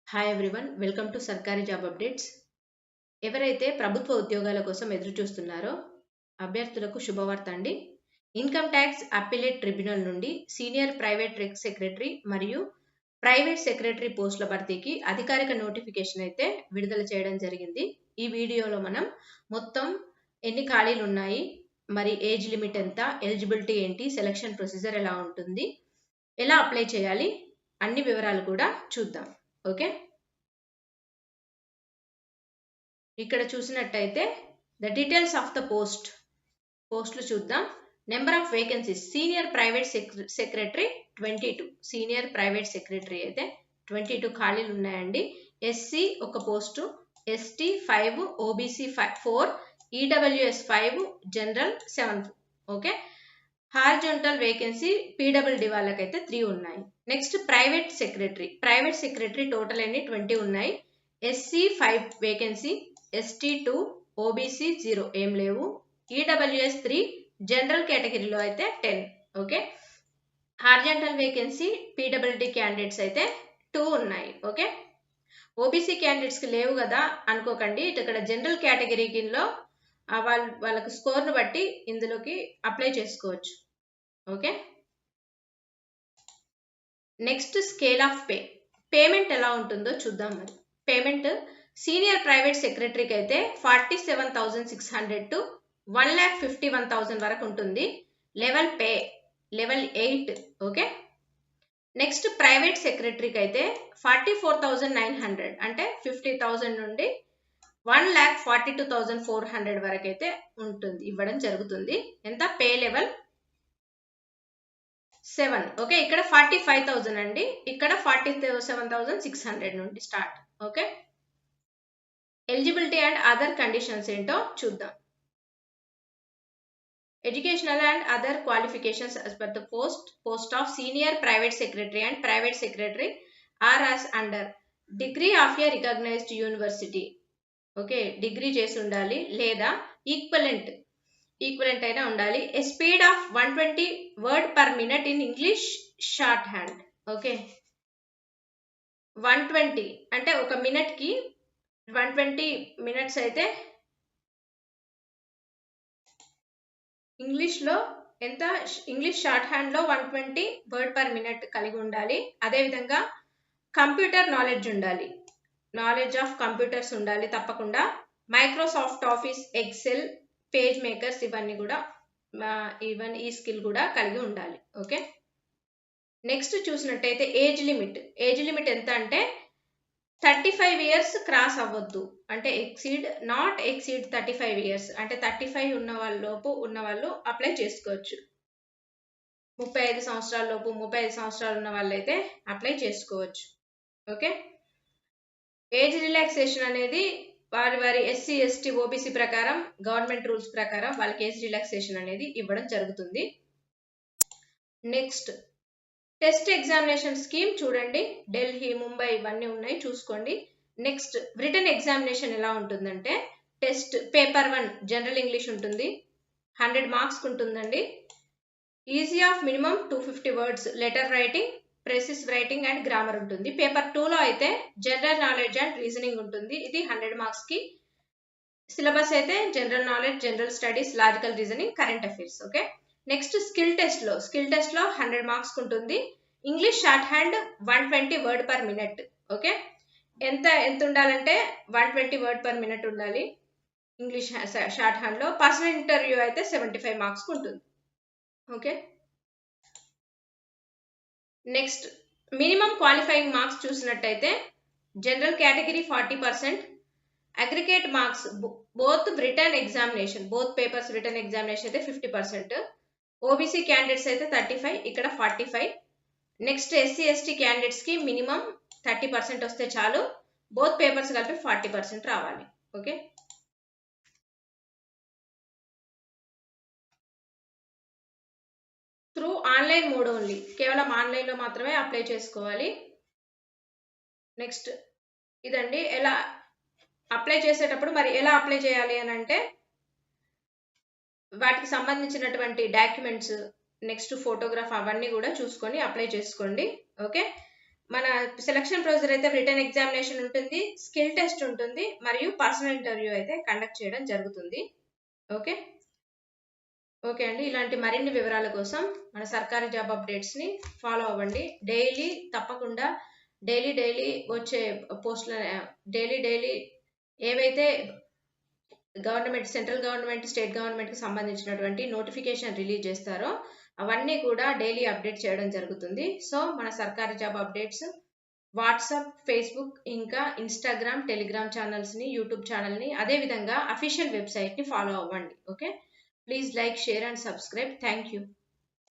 Hi everyone, welcome to సర్కారీ job updates. ఎవరైతే ప్రభుత్వ ఉద్యోగాల కోసం ఎదురు చూస్తున్నారో అభ్యర్థులకు శుభవార్త అండి. ఇన్కమ్ ట్యాక్స్ అప్పీలేట్ ట్రిబ్యునల్ నుండి సీనియర్ ప్రైవేట్ సెక్రటరీ మరియు ప్రైవేట్ సెక్రటరీ పోస్టుల భర్తీకి అధికారిక నోటిఫికేషన్ అయితే విడుదల చేయడం జరిగింది. ఈ వీడియోలో మనం మొత్తం ఎన్ని ఖాళీలు ఉన్నాయి, మరి ఏజ్ లిమిట్ ఎంత, ఎలిజిబిలిటీ ఏంటి, సెలక్షన్ ప్రొసీజర్ ఎలా ఉంటుంది, ఎలా అప్లై చేయాలి, అన్ని వివరాలు కూడా చూద్దాం. ఓకే, ఇక్కడ చూసినట్టయితే ద డీటెయిల్స్ ఆఫ్ ద పోస్టులు చూద్దాం. Number of vacancies senior private secretary 22, senior private secretary అయితే 22 ఖాళీలు ఉన్నాయండి. ఎస్సీ ఒక post, ST 5, OBC 4, EWS 5, general 7. Okay, horizontal vacancy PWD వాళ్ళకైతే 3 ఉన్నాయి. నెక్స్ట్ ప్రైవేట్ సెక్రటరీ టోటల్ అన్ని 20 ఉన్నాయి. ఎస్సీ 5 వేకెన్సీ, ఎస్టీ 2, ఓబీసీ 0 ఏం లేవు, ఈడబ్ల్యూఎస్ 3, జనరల్ కేటగిరీలో అయితే 10. Okay, horizontal vacancy PWD candidates అయితే 2 ఉన్నాయి. ఓకే, ఓబీసీ క్యాండిడేట్స్కి లేవు కదా అనుకోకండి, ఇక్కడ జనరల్ కేటగిరీ కిందలో వాళ్ళకి స్కోర్ను బట్టి ఇందులోకి అప్లై చేసుకోవచ్చు. Okay, next scale of payment ఎలా ఉంటుందో చూద్దాం. మరి పేమెంట్ సీనియర్ ప్రైవేట్ సెక్రటరీకి అయితే 47,600 to 1,51,000 వరకు ఉంటుంది. లెవెల్ 8. ఓకే, నెక్స్ట్ ప్రైవేట్ సెక్రటరీకి అయితే 44,900 అంటే 50,000 నుండి 1,42,400 వరకు అయితే ఉంటుంది, ఇవ్వడం జరుగుతుంది. ఎంత పే లెవెల్ 7. ఓకే, ఇక్కడ 45,000 అండి, ఇక్కడ 47,600 నుండి start. Okay, eligibility and other conditions ఏంటో చూద్దాం. Educational and other qualifications as per the post of senior private secretary and private secretary are as under degree of a recognized university. Okay, degree చేసి ఉండాలి లేదా equivalent అయినా ఉండాలి. A speed of 120 word per minute in English shorthand. Okay, 120 అంటే ఒక మినిట్కి 120 minutes అయితే ఇంగ్లీష్లో ఎంత, ఇంగ్లీష్ షార్ట్ హ్యాండ్లో 120 వర్డ్ పర్ మినిట్ కలిగి ఉండాలి. అదేవిధంగా కంప్యూటర్ నాలెడ్జ్ ఉండాలి, నాలెడ్జ్ ఆఫ్ కంప్యూటర్స్ ఉండాలి తప్పకుండా. Microsoft office, Excel, page makers ఇవన్నీ కూడా ఈ స్కిల్ కూడా కలిగి ఉండాలి. ఓకే, నెక్స్ట్ చూసినట్టయితే ఏజ్ లిమిట్ ఎంత అంటే 35 ఇయర్స్ క్రాస్ అవ్వద్దు, అంటే నాట్ ఎక్సీడ్ 35 ఇయర్స్ అంటే 35 లోపు ఉన్న వాళ్ళు అప్లై చేసుకోవచ్చు. 35 సంవత్సరాల లోపు 35 సంవత్సరాలు ఉన్న వాళ్ళు అయితే అప్లై చేసుకోవచ్చు. ఓకే, ఏజ్ రిలాక్సేషన్ అనేది వారి ఎస్సీ, ఎస్టీ, ఓబీసీ ప్రకారం గవర్నమెంట్ రూల్స్ ప్రకారం వాళ్ళకి ఏజ్ రిలాక్సేషన్ అనేది ఇవ్వడం జరుగుతుంది. నెక్స్ట్ టెస్ట్ ఎగ్జామినేషన్ స్కీమ్ చూడండి, ఢిల్లీ, ముంబై ఇవన్నీ ఉన్నాయి, చూసుకోండి. నెక్స్ట్ రిటన్ ఎగ్జామినేషన్ ఎలా ఉంటుందంటే టెస్ట్ పేపర్ 1 జనరల్ ఇంగ్లీష్ ఉంటుంది, 100 మార్క్స్ ఉంటుందండి. Easy of minimum 250 words, letter writing, ప్రెసిస్ writing and grammar ఉంటుంది. పేపర్ 2లో అయితే జనరల్ నాలెడ్జ్ అండ్ రీజనింగ్ ఉంటుంది, ఇది 100 మార్క్స్కి. సిలబస్ అయితే general knowledge, general studies, logical reasoning, current affairs. Okay, next skill టెస్ట్లో 100 మార్క్స్ ఉంటుంది. English shorthand 120 word per minute. Okay, ఎంత ఉండాలంటే 120 వర్డ్ పర్ మినిట్ ఉండాలి ఇంగ్లీష్ షార్ట్ హ్యాండ్లో. పర్సనల్ ఇంటర్వ్యూ అయితే 75 మార్క్స్ ఉంటుంది. Okay, next minimum qualifying marks చూసినట్టయితే general category 40%, aggregate marks both papers written examination అయితే 50%, ఓబీసీ క్యాండిడేట్స్ అయితే 35, ఇక్కడ 45. నెక్స్ట్ ఎస్సీ, ఎస్టీ క్యాండిడేట్స్కి మినిమం 30% వస్తే చాలు, బోత్ పేపర్స్ కలిపి 40% రావాలి. Okay, through online mode only, కేవలం ఆన్లైన్లో మాత్రమే అప్లై చేసుకోవాలి. నెక్స్ట్ ఇదండి, ఎలా అప్లై చేసేటప్పుడు మరి ఎలా అప్లై చేయాలి అని అంటే వాటికి సంబంధించినటువంటి డాక్యుమెంట్స్, నెక్స్ట్ ఫోటోగ్రాఫ్ అవన్నీ కూడా చూసుకొని అప్లై చేసుకోండి. ఓకే, మన సెలక్షన్ ప్రొసీజర్ అయితే రిటర్న్ ఎగ్జామినేషన్ ఉంటుంది, స్కిల్ టెస్ట్ ఉంటుంది, మరియు పర్సనల్ ఇంటర్వ్యూ అయితే కండక్ట్ చేయడం జరుగుతుంది. ఓకే ఓకే అండి, ఇలాంటి మరిన్ని వివరాల కోసం మన సర్కారీ జాబ్ అప్డేట్స్ని ఫాలో అవ్వండి. డైలీ తప్పకుండా డైలీ వచ్చే పోస్టుల డైలీ ఏవైతే గవర్నమెంట్, సెంట్రల్ గవర్నమెంట్, స్టేట్ గవర్నమెంట్కి సంబంధించినటువంటి నోటిఫికేషన్ రిలీజ్ చేస్తారో అవన్నీ కూడా డైలీ అప్డేట్ చేయడం జరుగుతుంది. సో మన సర్కారీ జాబ్ అప్డేట్స్ వాట్సాప్, ఫేస్బుక్, ఇంకా ఇన్స్టాగ్రామ్, టెలిగ్రామ్ ఛానల్స్ని, యూట్యూబ్ ఛానల్ని, అదేవిధంగా అఫీషియల్ వెబ్సైట్ని ఫాలో అవ్వండి. Okay, please like, share and subscribe. Thank you.